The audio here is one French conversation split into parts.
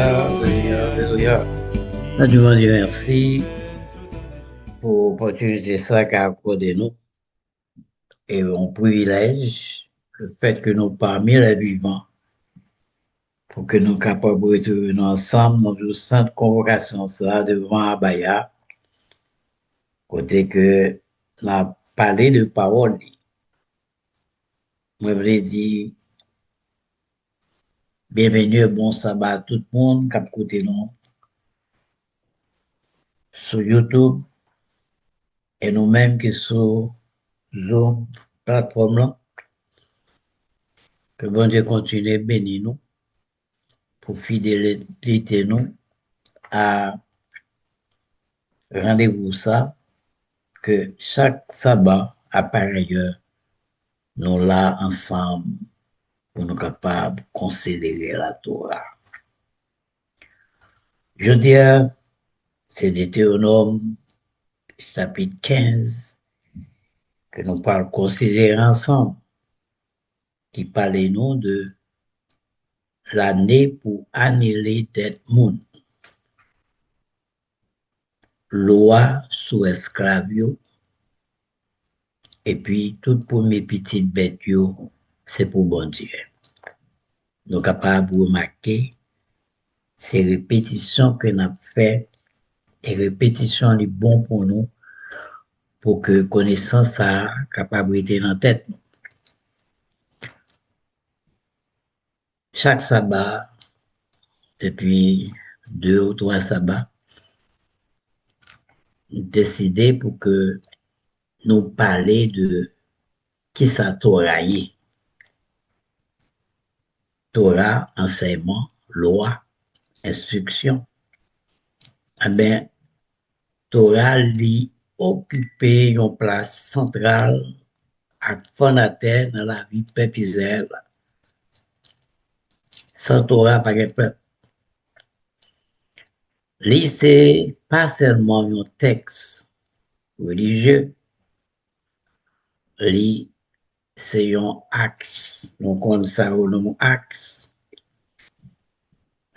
Alléluia, Alléluia. Nous demandons merci pour l'opportunité ça qu'a accordé nous et un privilège, le fait que nous parmi les vivants, pour que nous soyons capables de retrouver ensemble dans une sainte convocation ça devant Abaya, côté que la parlé de parole. Moi, je voulais dire bienvenue, bon sabbat à tout le monde qui a écouté nous sur YouTube et nous-mêmes qui sur Zoom, plateforme là. Que bon Dieu continue à bénir nous pour fidélité nous à rendez-vous ça, que chaque sabbat, à pareille heure, nous là ensemble pour nous capables de considérer la Torah. Je dis, c'est Deutéronome chapitre 15 que nous parlons considérer ensemble, qui parle nous de l'année pour annuler tête monde. Loi sous esclavio, et puis tout premier petite bête, c'est pour bon Dieu. Nous sommes capables de remarquer ces répétitions que nous avons faites, et répétitions sont bon pour nous, pour que connaissance soit capable d'être dans la tête. Chaque sabbat, depuis 2 ou 3 sabbats, décidé pour que nous parlions de qui ça Torah est. Torah, enseignement, loi, instruction. Eh bien, Torah lui occuper une place centrale et fondateur dans la vie du peuple Israël. Sans Torah, pas de peuple. Lui, c'est pas seulement un texte religieux, lui, c'est un axe. Donc, on ça au nom axe.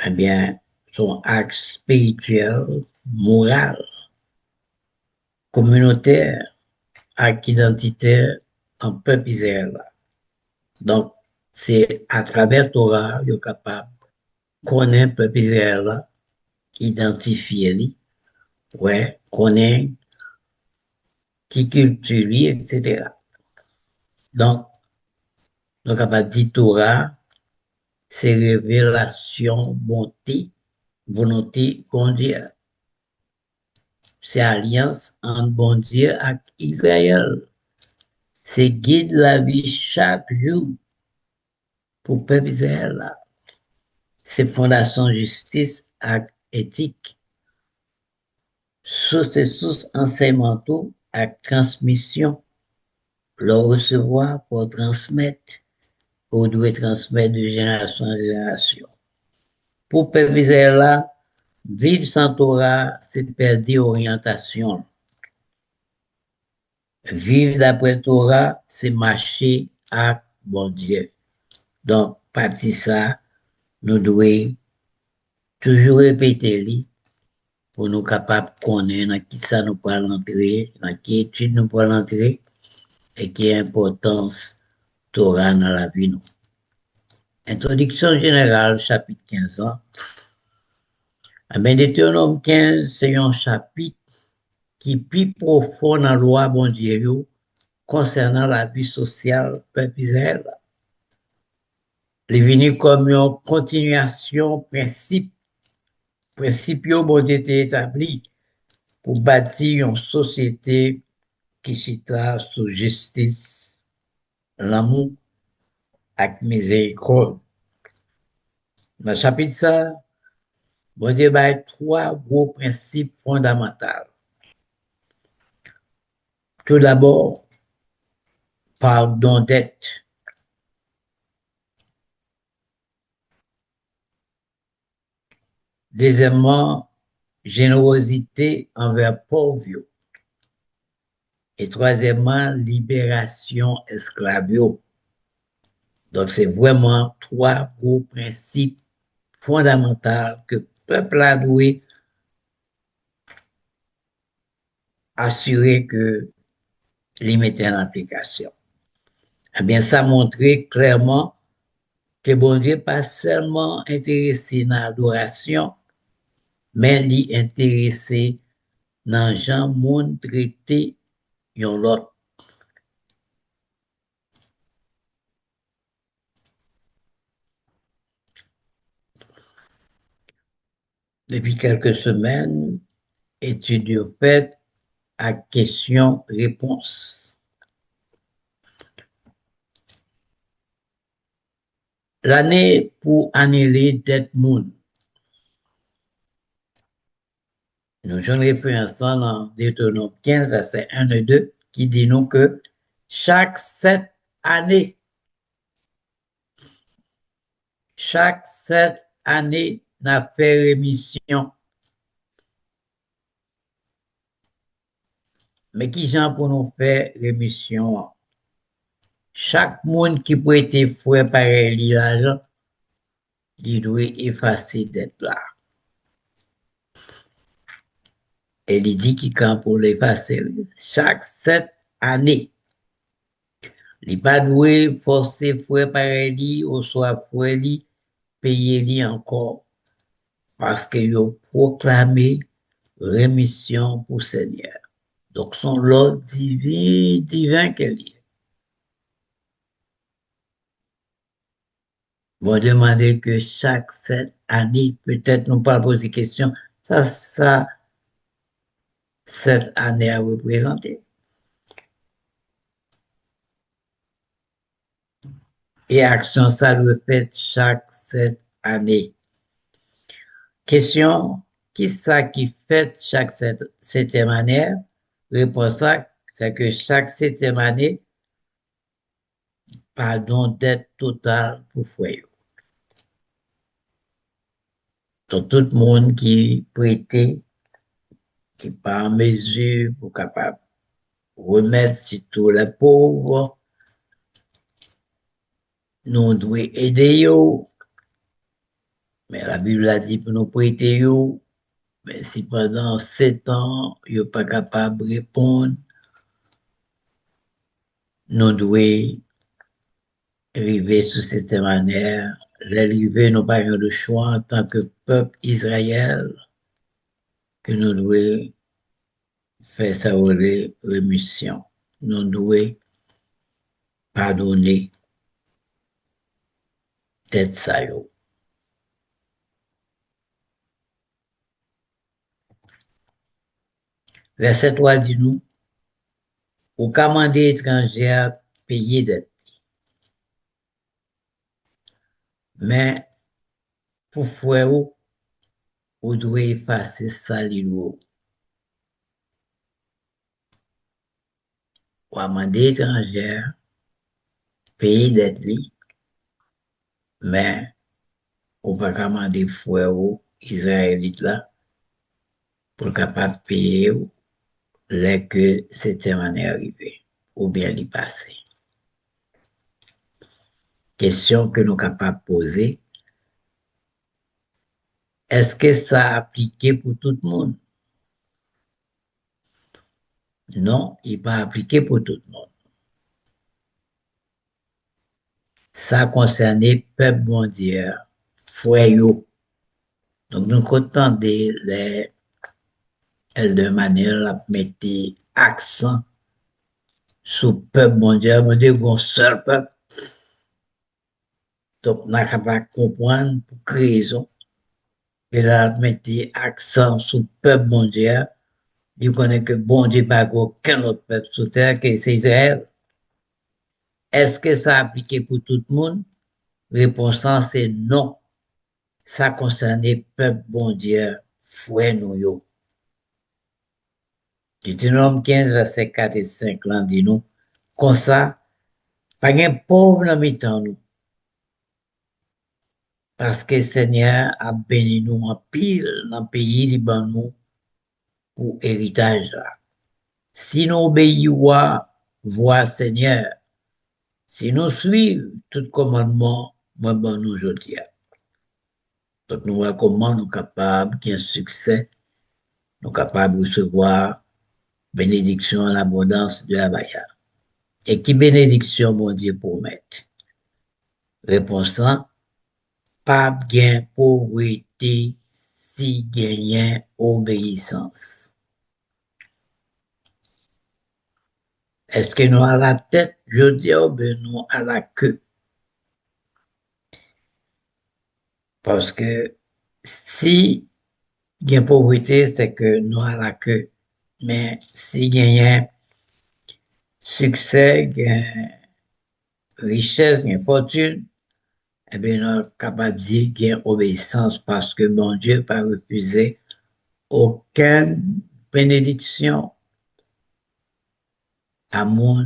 Eh bien, son axe spirituel, moral, communautaire, et identitaire en peuple Israël. Donc, c'est à travers Torah, il est capable de connaître le peuple Israël, identifier, ouais, connaître qui culture, etc. Donc, nous sommes capables de dire Torah, c'est révélation, bonté, volonté, bon Dieu. C'est alliance entre bon Dieu et Israël. C'est guide la vie chaque jour pour le peuple Israël. C'est fondation justice et éthique. Source et source enseignement et transmission. Le recevoir pour transmettre, pour doit transmettre de génération en génération. Pour le peuple Israël, vivre sans Torah, c'est perdre orientation. Vivre d'après Torah, c'est marcher à bon Dieu. Donc, partie ça, nous devons toujours répéter pour nous capables de connaître dans qui ça nous parle l'entrée, dans qui étude nous parle l'entrée, et qui est importance Torah dans la vie. Nous. Introduction générale, chapitre 15 ans. Deutéronome 15, c'est un chapitre qui est plus profond dans la loi bon Dieu concernant la vie sociale peuple Israël. Il est venu comme une continuation principe bon Dieu établi pour bâtir une société qui s'étale sur justice, l'amour et miséricorde. Dans le chapitre ça, bon Dieu a 3 gros principes fondamentaux. Tout d'abord, pardon dette. Deuxièmement, générosité envers pauvres. Et troisièmement, libération esclavio. Donc, c'est vraiment 3 gros principes fondamentale que le peuple a dû assurer que les mettait en application. Eh bien, ça montrait clairement que bon Dieu pas seulement intéressé dans l'adoration, mais il intéressé dans gens monde traité yon l'autre. Depuis quelques semaines, études faites à questions-réponses. L'année pour annuler d'être monde. Nous avons référence dans Deutéronome 15, verset 1 et 2, qui dit nous que chaque 7 années, n'a fait rémission. Mais qui j'en pour nous faire rémission? Chaque monde qui peut être fouet par l'argent, il doit effacer d'être là. Et il dit qu'il quand pour l'effacer chaque 7 années. Il n'est pas doué forcer fouet par lui ou soit fouet lui payer lui encore parce qu'il a proclamé rémission pour Seigneur. Donc son l'ordre divin qu'elle est. Vont demander que chaque 7 années, peut-être nous pas poser question, ça, 7 années à représenter. Et action, ça le fait chaque 7 années. Question, qui ça qui fait chaque 7e année? Réponse ça, c'est que chaque 7e année, pardon dette totale pour foyer. Donc, tout le monde qui prêtait, qui n'est pas en mesure pour capable remettre surtout les pauvres, nous devons aider eux. Mais la Bible a dit pour nous prêter eux, mais si pendant 7 ans, ils ne sont pas capables de répondre, nous devons arriver sous cette manière. L'arrivée, nous n'avons pas de choix en tant que peuple Israël, que nous devons faire sa rémission. Nous devons pardonner tête ça yo. Verset 3 dit nous, au commandé étrangère payer dette. Mais pour faire vous devez effacer ça l'îlot. Au commandé étrangère payer dette li, mais on pas commander frère Israélite là pour capable payer les que cette année arrivée ou bien l'y passer. Question que nous capables poser, est-ce que ça appliqué pour tout le monde? Non, il n'est pas appliqué pour tout le monde. Ça concerne le peuple mondial, frère. Donc, nous comptons de manière à mettre accent sur le peuple mondial, mais de un seul peuple. Donc, nous sommes capables de comprendre pour quelle raison. Et là, mettre accent sur le peuple mondial. Il connaît que bon Dieu n'a aucun autre peuple sur terre que c'est Israël. Est-ce que ça appliqué pour tout le monde? Réponse c'est non. Ça concerne le peuple bon Dieu, frère nous yo. Deutéronome 15, verset 4 et 5, là, dit nous, comme ça, pas un pauvre dans mi-temps nous. Parce que le Seigneur a béni nous en pile dans le pays Liban nous pour héritage là. Si nous obéissons à voix Seigneur, si nous suivons tout commandement, moi bon nous aujourd'hui. Donc, nous voyons comment nous sommes capables, qui un succès, nous sommes capables de recevoir bénédiction en abondance de la Baya. Et qui bénédiction, mon Dieu, pour mettre? Réponse 1, pas gain pauvreté si gagnant obéissance. Est-ce que nous à la tête, je dis, ou bien nous à la queue? Parce que si il y a pauvreté, c'est que nous à la queue. Mais si gagnant succès, gagnant richesse, gagnant fortune, eh bien, nous sommes capables de dire gagnant obéissance parce que mon Dieu n'a pas refusé aucune bénédiction à mon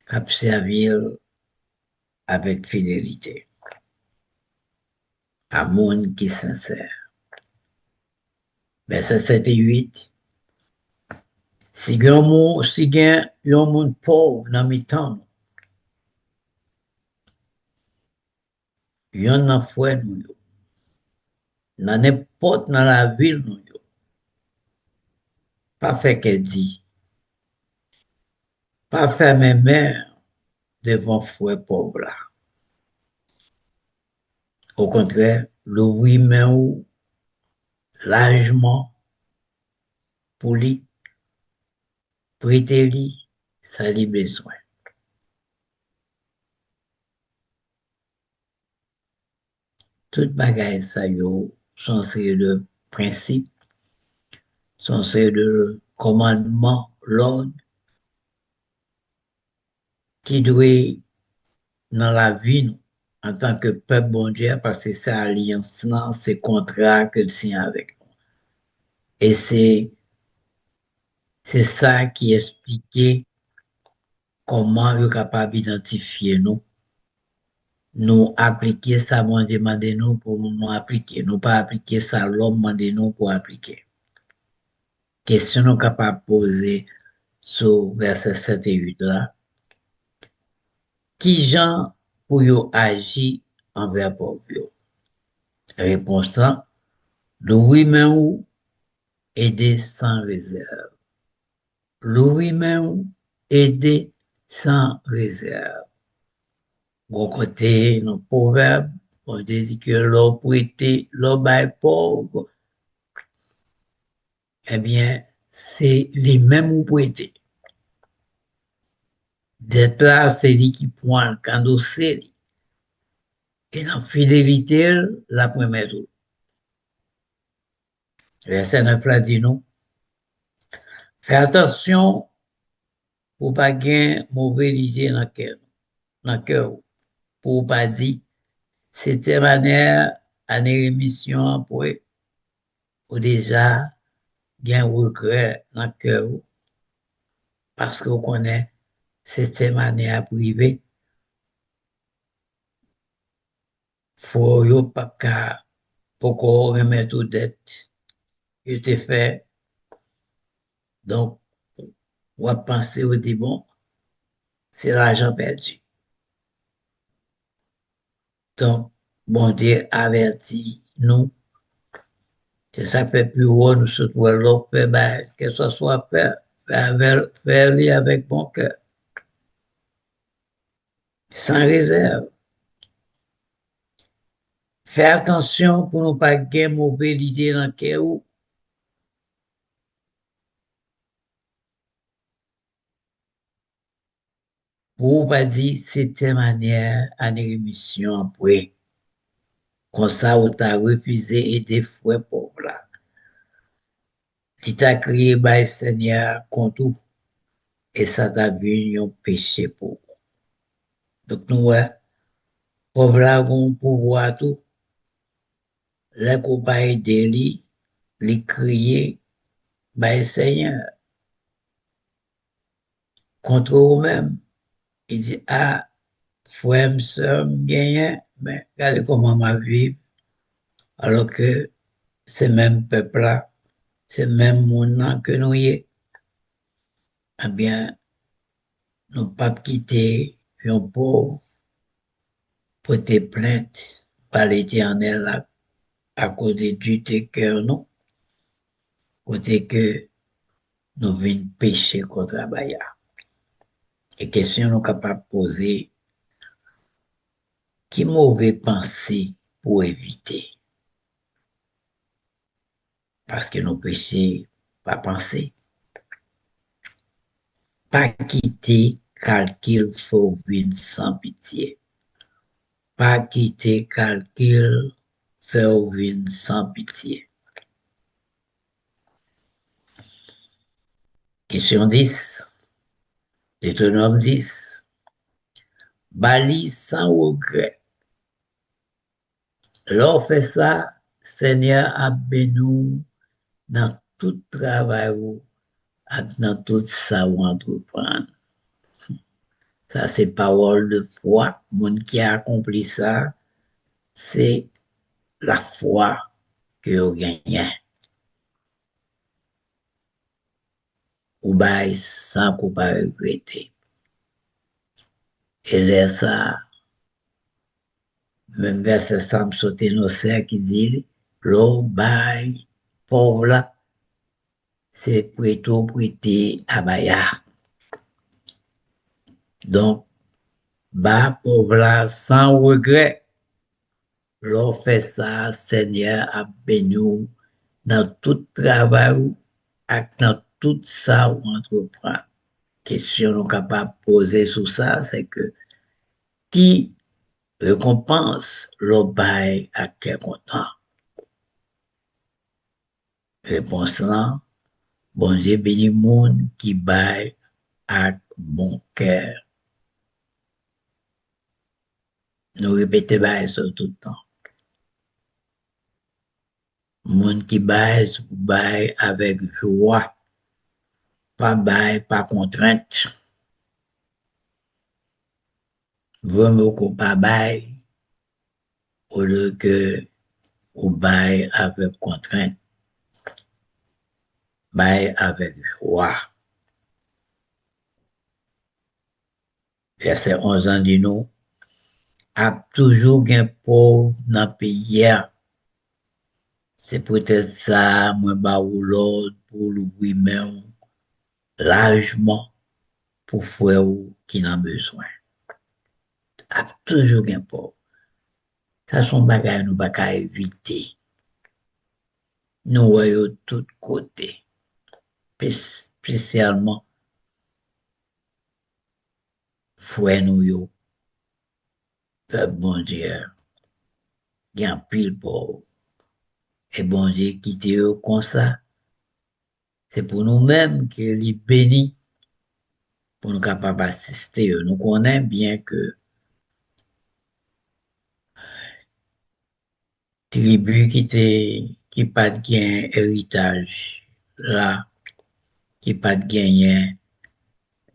cap servir avec fidélité, à mon qui est sincère. Verset 7 et 8. Si il y a un monde pauvre dans mes temps, il y en a fouet nous, dans n'importe dans la ville nous, pas fait qu'elle dit, pas faire mes mères devant fouet pauvre là. Au contraire, l'ouvrir main ou largement pour lui, prêter lui, ça lui besoin. Toute bagaille ça yo sont série de principes, sont série de commandements, l'ordre qui doit dans la vie nous, en tant que peuple bon Dieu parce que c'est alliance là, c'est contrat que le signe avec nous. Et c'est ça qui explique comment nous sommes capables d'identifier nous appliquer ça bon demande nous pour nous appliquer, nous pas appliquer ça l'homme demande nous pour appliquer. Question nous capable de poser sur verset 7 et 8 là. Qui gens pour yo agir envers pauvre yo? Réponse là, le oui mais ou aider sans réserve. Le oui mais ou aider sans réserve. Bon côté, nos proverbes, on dit que l'eau prêté, l'eau bail pauvre, eh bien, c'est les mêmes ou prêté. D'être là, c'est lui qui prend le cadeau, c'est lui. Et dans fidélité, la première tour. Verset 9 là dit nous, fais attention pour pas gagner mauvaise idée dans le cœur, pour pas dire, c'était manière à émission pour ou déjà gain regret dans le cœur, parce qu'on connaît cette manière privée, faut yo pas qu'à pour qu'on remette aux dettes qui étaient fait. Donc, on va penser, on dit bon, c'est l'argent perdu. Donc, bon Dieu avertit nous. C'est ça fait plus haut, nous se trouvons là, que ce soit fait, faire avec bon cœur, sans réserve. Fais attention pour ne pas gagner mauvaise idée dans le cœur. Pour pas dire, c'était manière à une émission après. Comme ça, on t'a refusé et des fois pauvres là. Il t'a crié, bah, Seigneur, contre tout. Et ça t'a vu un péché pour. Donc, nous, ouais, pauvre là, on pouvoir tout. Là, qu'on pas aider lui, lui crier, bah, Seigneur, contre vous-même. Il dit, ah, frère, sœur, gagnant, mais regardez comment ma vie, alors que c'est même peuple là, c'est même monde que nous y est. Eh bien, nous pas quitter un pauvre, porter plainte par l'Éternel à côté du tes cœurs, non? Côté que nous venons pécher contre la baya. Et question nous capables de poser, qui mauvais pensée pour éviter? Parce que nos péchés, pas penser. Pas quitter calcul faut vivre sans pitié. Pas quitter calcul faut vivre sans pitié. Question 10. Deutéronome 10. Bali sans regret. L'on fait ça, Seigneur a béni dans tout travail ou dans tout ça ou entreprendre. Ça, c'est parole de foi. Monde qui a accompli ça, c'est la foi que vous gagnez. Ou bail sans qu'on pas regretter. Et là, ça, même verset ça me sauter nos sœurs qui dit, l'eau bail pauvre là, c'est plutôt prêter à Baya. Donc, bas pauvre là, sans regret, l'on fait ça, Seigneur a béni dans tout travail et dans tout ça où on entreprend. Question nous capable de poser sur ça, c'est que qui récompense le bail à quel content? Réponse là, bon Dieu béni monde qui bail à bon cœur. Nous répétons bail ça tout le temps. Monde qui bail avec joie, pas bail, pas contrainte. Vraiment qu'on pas bail, au lieu que on bail avec contrainte, bail avec joie. Verset 11 ans dit nous, a toujours un pauvre dans le pays. C'est peut-être ça, moi, bah, ou l'autre, pour lui-même, largement, pour faire qui en a besoin. A toujours un pauvre. Ça, son bagage, nous pas qu'à éviter. Nous voyons de tous côtés. Spécialement, frère nous, yo, peuple bon Dieu, il y a un pile pauvre. Et bon Dieu, quitte eux comme ça, c'est pour nous-mêmes qu'il est béni pour nous capables d'assister. Nous connaissons bien que tribu qui pas de gain héritage là, qui pas de gain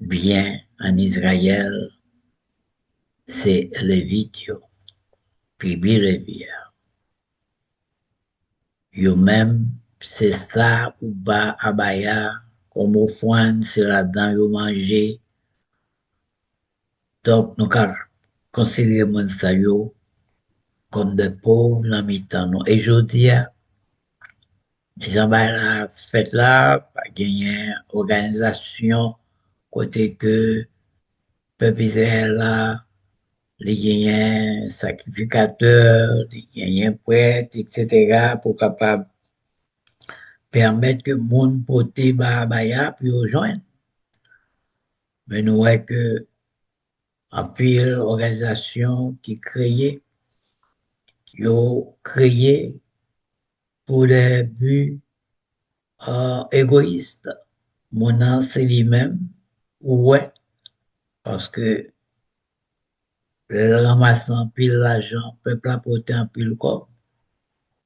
bien en Israël, c'est Lévite, tribu Lévi. Yo même, c'est ça ou bas abaya, comme offrande, c'est là-dedans yo manger. Donc, nous considérons ça yo comme des pauvres dans mi-temps. Et je dis, les gens la fête là, pas gagner organisation, côté que peuple Israël là, les gagnants sacrificateurs, les gagnants prêtres, etc., pour capable permettre que le monde porte baya puis rejoindre. Mais nous voyons que en pile organisation qui créée, ils ont créé pour des buts égoïstes. Mon c'est lui-même, ouais, parce que le ramassant pile l'argent, peuple a porté un pile corps,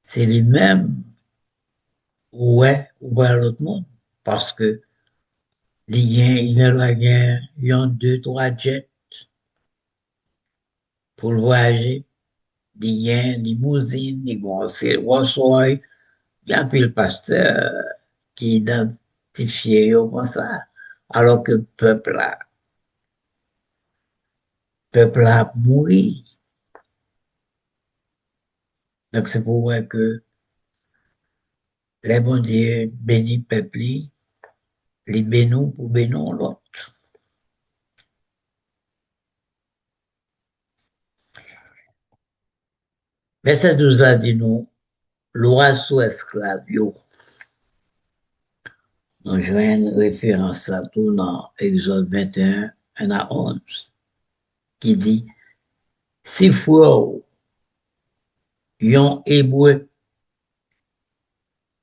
c'est lui-même, ouais, ou voir l'autre monde, parce que il y a deux, trois jets pour voyager, il y a une limousine, il y a Rolls-Royce, il y a un pile pasteur qui identifie comme ça, alors que le peuple a mouru. Donc, c'est pour voir que les bons dieux bénis peuple, les bénons pour bénon l'autre. Verset 12 là dit nous, loi sous esclave, yo. Nous jouons une référence à tout dans Exode 21, 1 à 11, qui dit, si frère, yon hébreu,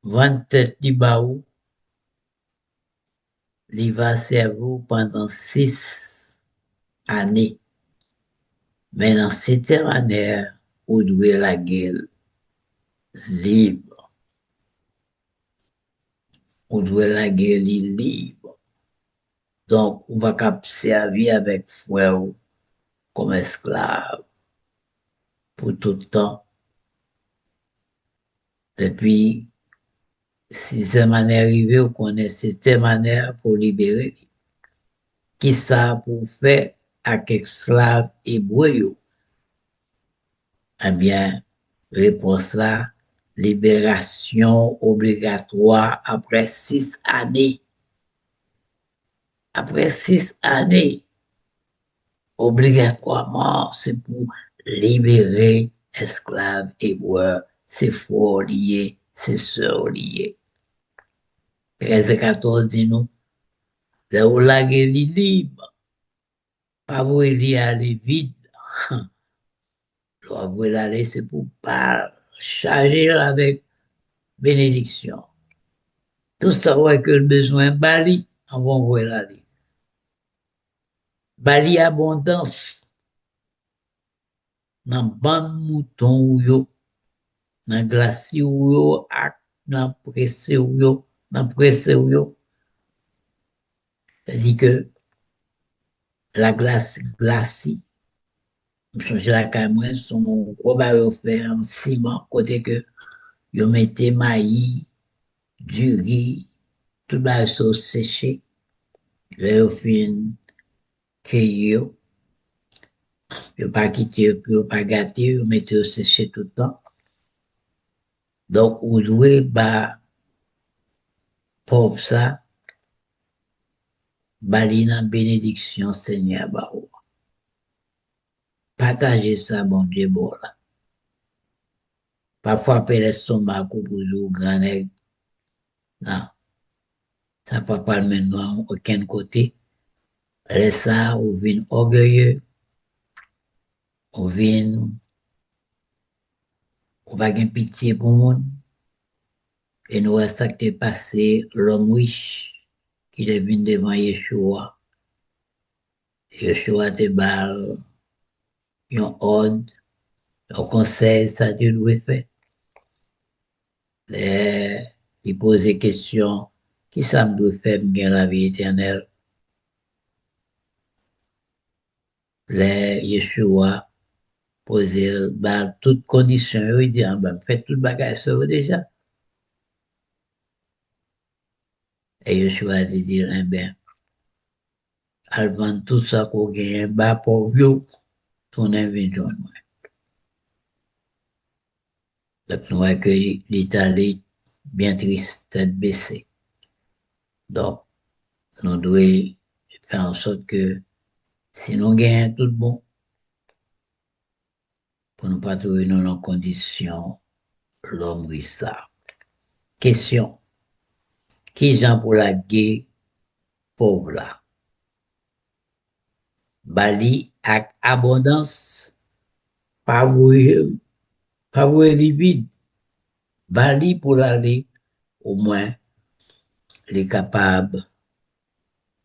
20 têtes li ba ou, li va servir pendant 6 années. Mais dans 7e année, ou doit la guerre libre. Ou doit la guerre libre. Donc, on va servir avec frère comme esclave pour tout le temps. Et puis, 6e année arrivée, on connaît 7e année pour libérer. Qui ça pour faire avec esclave hébreu? Eh bien, réponse là, libération obligatoire après 6 années. Après 6 années, obligatoirement, c'est pour libérer esclaves hébreux, c'est frères liés, c'est sœurs liées. 13 et 14 dit nous, là où la guerre est libre, pas vous y aller vide. Là où aller, c'est pour pas charger avec bénédiction. Tout ça, ouais, que le besoin bali, on va envoyer l'aller. Bali abondance, dans ban mouton ou yo, dans glacis ou yo, dans pressé ou yo, dans pressé ou yo. C'est-à-dire que la glace glacis, changer la caméra, son gros barreau fait en ciment, côté que yo mettez maïs, du riz, tout barreau sauce séché, là yo fin cueilli yo pas quitté, yo pas gâté, yo mettez séché tout le temps. Donc, vous devez, bah, pour ça, balina bénédiction Seigneur, bah, partagez ça, bon Dieu, bon, là. Parfois, après l'estomac, ou pour vous, grand aigle, non, ça ne peut pas le maintenant aucun côté. Laisse ça, ou vient orgueilleux, ou vient, ou pas de pitié pour monde. Et nous, ça qui est passé, l'homme riche, qui est venu devant Yeshua. Yeshua te bal, yon ordre, au conseil, ça Dieu doit faire. Il pose des questions, qui ça me doit faire gagner la vie éternelle? Les Yeshua pose bah, toutes conditions, il dit, ah, ben, faites tout le bagage sur vous déjà. Et Yeshua dit, eh bien, avant tout ça qu'on gagne, bah, pour vous, ton invention. Donc, nous voyons que l'Italie bien triste, tête baissée. Donc, nous devons faire en sorte que si nous gagnons tout bon, pour ne pas trouver dans nos conditions, l'homme ça. Question. Qui j'en pour la guerre pauvre là? Bali avec abondance, pas voué vide. Bali pour l'aller, au moins, les capables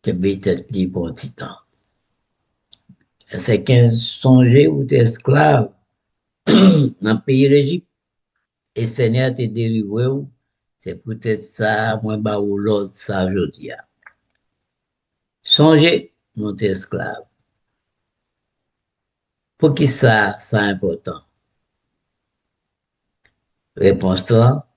de peut-être libre pour un petit temps. C'est qu'un songer ou t'es esclave dans le pays d'Égypte et Seigneur te délivré, c'est peut-être ça, moi, bah, ou l'autre, ça, je dis. Songez, nous t'es esclave. Pour qui ça, c'est important? Réponse là,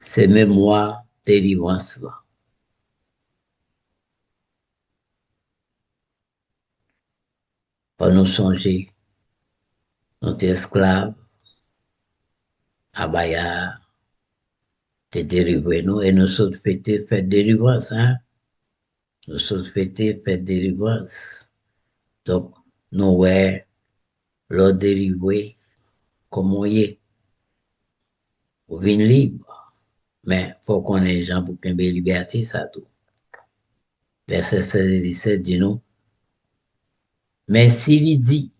c'est mémoire délivrance là. Pour nous songer nous sommes esclaves, abaya, t'es délivré nous, et nous sommes fêtés, fête délivrance, hein. Nous sommes fêtés, fête délivrance. Donc, nous, ouais, l'ordre délivré, comme on y est, on vient libre. Mais, faut qu'on ait les gens pour qu'il y ait une liberté, ça tout. Verset 16 et 17 dit nous, mais s'il dit,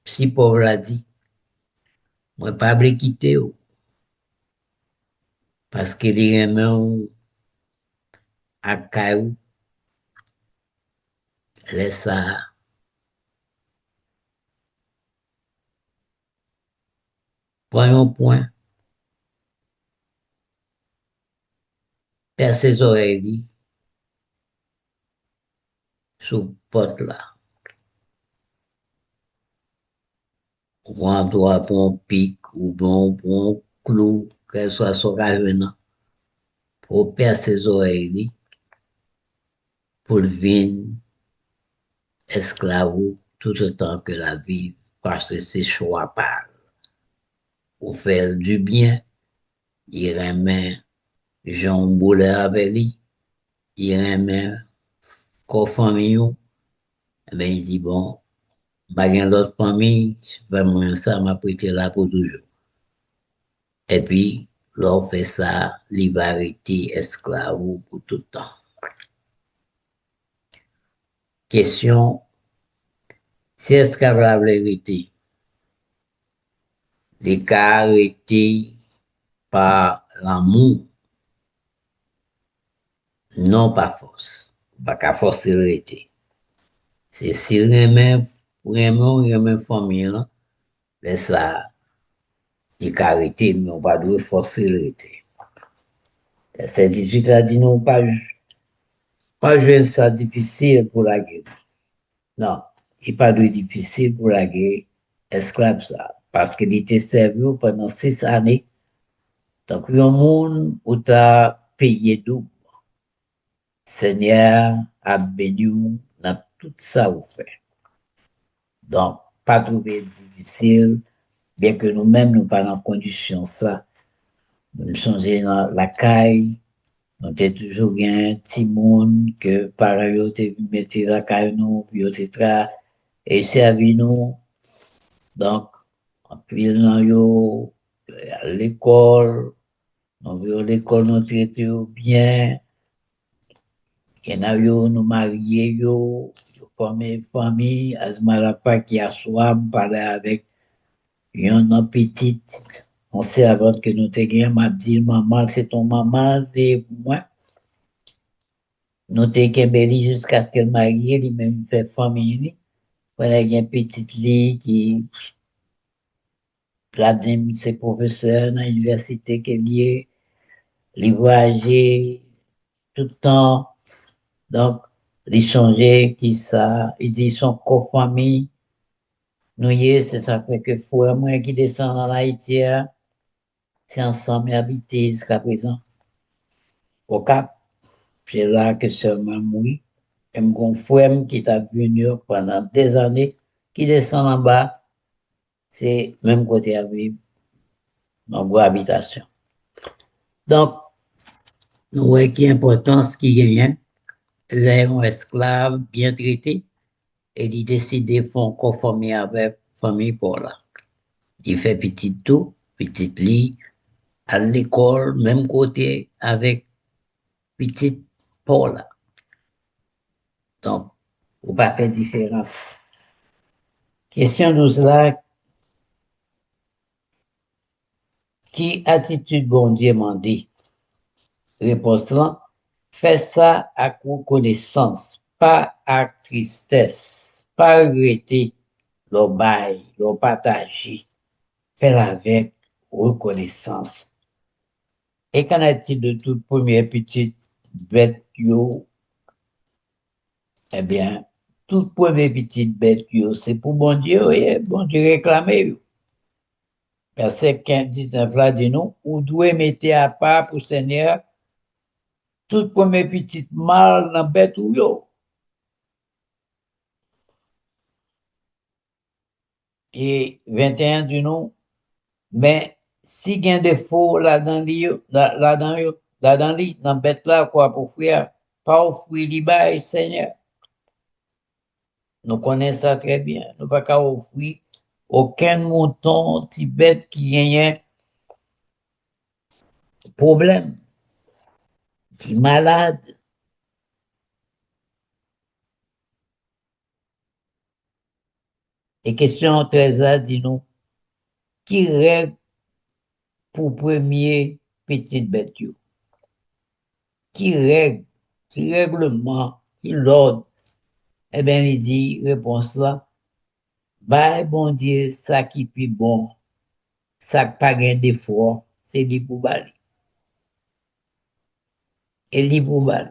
si Paul l'a dit, moi, pas voulu quitter, parce qu'il y a un à caillou, laisse ça. Prenons point, perce ses oreilles, sous porte là. Prends toi pour un pic ou bon pour un clou, qu'elle soit son revenant, pour percer ses oreilles, pour le vin esclave tout autant que la vie, parce que c'est choix par. Pour faire du bien, il remet Jean Boulet avec lui, il remet co-famille, mais il dit bon, baguette l'autre famille, vraiment ça m'a prêté là pour toujours. Et puis, l'on fait ça, il va arrêter esclave pour tout le temps. Question, si esclave la vérité, les cas arrêtés par l'amour, non pas force. Pas qu'à forcer l'arrêter. C'est si vraiment famille, là, laisse ça, les cas arrêtés, mais on va devoir forcer l'arrêter. C'est 18 a dit non, pas jouer ça difficile pour la guerre. Non, il pas de difficile pour la guerre esclave ça. Parce qu'il était servi pendant 6 années. Donc, il y a un monde où tu as payé double. Seigneur a béni dans tout ça vous fait. Donc, pas trouver difficile, bien que nous-mêmes, nous pas en condition ça. Nous sommes dans la caille, nous avons toujours un petit monde que par ailleurs, tu mettre la caille nous, puis tu et servi nous. Donc, en plus, nous à l'école, nous à l'école, nous traitons bien. Il y en a nous mariés, nous formons famille, à ce moment-là, qui a soif, parler avec une petite. On sait avant que nous te gagné, m'a dit, maman, c'est ton maman, c'est moi. Nous te gagné jusqu'à ce qu'elle marie, lui même fait famille. Voilà, il y a une petite lit qui, la dame, c'est professeur dans l'université qu'elle est, les voyager tout le temps. Donc, les changer, qui ça, ils disent son co-famille. Nous y c'est ça fait que frère moi qui descend dans Haïti, c'est ensemble habité jusqu'à présent. Au Cap, c'est là que seulement moi, et mon frère qui est venu pendant des années, qui descend en bas, c'est même côté à vivre, dans vos habitation. Donc, nous voyons qu'il y a importance qui gagne, les esclaves bien traités, et ils décident de faire conformer avec la famille pour là. Il fait petit tout, petit lit, à l'école, même côté avec petite Paul. Donc, on pas faire différence. Question 12 là, qui attitude bon Dieu m'a dit? Réponse là, fais ça à reconnaissance, pas à tristesse, pas regretter le bail, le partager. Fais-la avec reconnaissance. Et qu'en est-il de toute première petite bête yo? Eh bien, toute première petite bête yo, c'est pour bon Dieu, et bon Dieu réclamer yo. Verset 15, 19 là dit nous, ou doué mettre à part pour Seigneur, toute première petite mal dans bête ou yo. Et 21 du nous, mais si il y a des faux là-dedans, là-dedans, dans bête là, quoi, pour fuir, pas offrir l'Ibaï, Seigneur. Nous connaissons ça très bien. Nous ne pouvons pas offrir aucun mouton Tibet qui a un problème, qui est malade. Et question 13 dit-nous, qui règle pour premier petite bête? Qui règle, qui règlement, qui l'ordre? Eh bien, il dit, réponse là, bah, bon Dieu, ça qui est bon, ça qui pas gain d'effort, c'est lui pour bali. Et lui pour bali.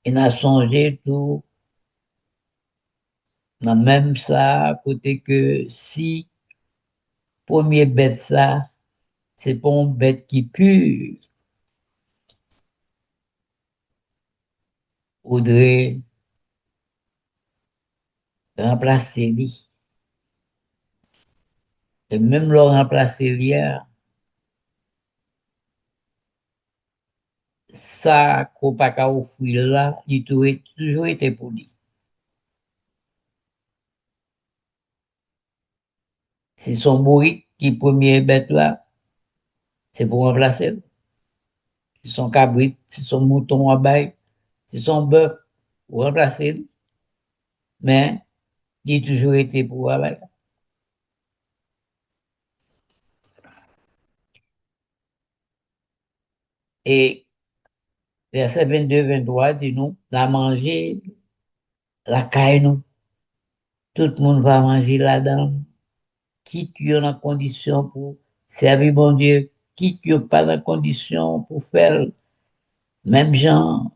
Il a songé tout, dans même ça, côté que si, premier bête ça, c'est pas une bête qui pue, faudrait remplacer lui. Et même le remplacer lui, ça qu'on pas qu'à offrir là, il toujours été pour lui. C'est son bourrique qui premier bête là, c'est pour remplacer. C'est son cabrit, c'est son mouton à bail, c'est son bœuf pour remplacer. Mais il a toujours été pour travailler. Et verset 22-23 dit nous, la manger la caille nous. Tout le monde va manger là-dedans. Qui tu es en condition pour servir bon Dieu, qui tu n'es pas en condition pour faire même gens,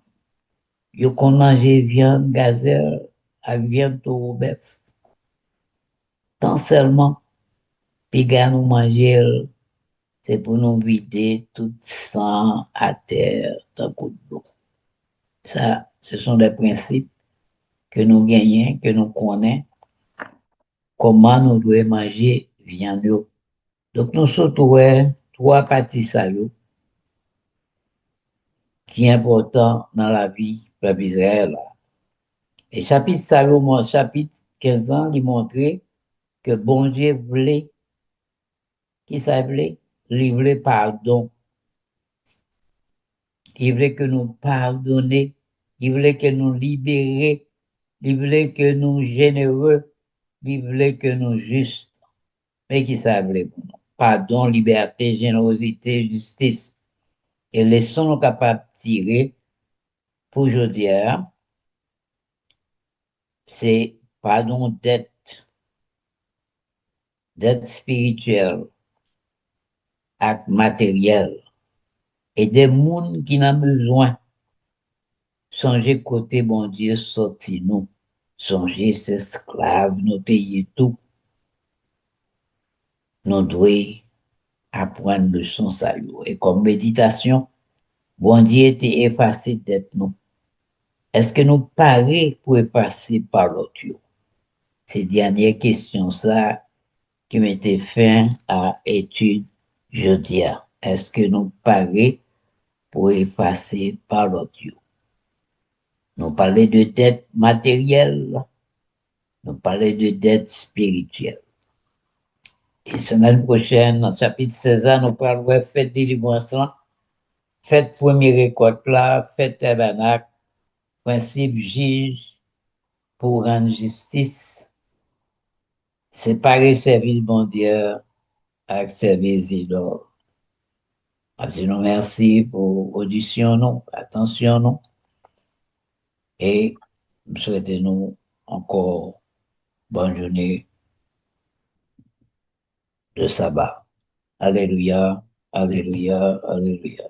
ils qu'on manger viande, gazelle, avec viande au bœuf. Tant seulement, puis gars nous manger, c'est pour nous vider tout sang à terre, tant coup de l'eau. Ça, ce sont des principes que nous gagnons, que nous connaissons, comment nous devons manger viande. Donc, nous sommes trois parties salées qui est important dans la vie de Israël. Et chapitre Salomon, chapitre 15 ans, il montrait que bon Dieu voulait, qui ça voulait? Il voulait pardon. Il voulait que nous pardonner. Il voulait que nous libérer. Il voulait que nous généreux. Il voulait que nous justes. Mais qui ça voulait pour nous? Pardon, liberté, générosité, justice. Et les sons capables de tirer pour aujourd'hui, c'est pardon dette spirituelle et matérielle. Et des gens qui n'ont besoin, songer côté bon Dieu sorti nous. Songer ces esclaves, nous payer tout. Nous devons apprendre le son salut. Et comme méditation, bon Dieu était effacé d'être nous. Est-ce que nous parlons pour effacer par l'autre? Ces dernières questions, ça, qui m'étaient fait à étude jeudi. Est-ce que nous parlons pour effacer par l'autre? Nous parlons de dette matérielle, nous parlons de dette spirituelle. Et semaine prochaine, dans le chapitre 16, nous parlons de fête délivrance, fête premier récolte là, fête tabernacle, principe juge pour rendre justice, séparer service bon Dieu avec service idole. Je nous remercie pour audition, nous, attention, nous, et nous souhaitons nous encore bonne journée de sabbat. Alléluia, alléluia, alléluia.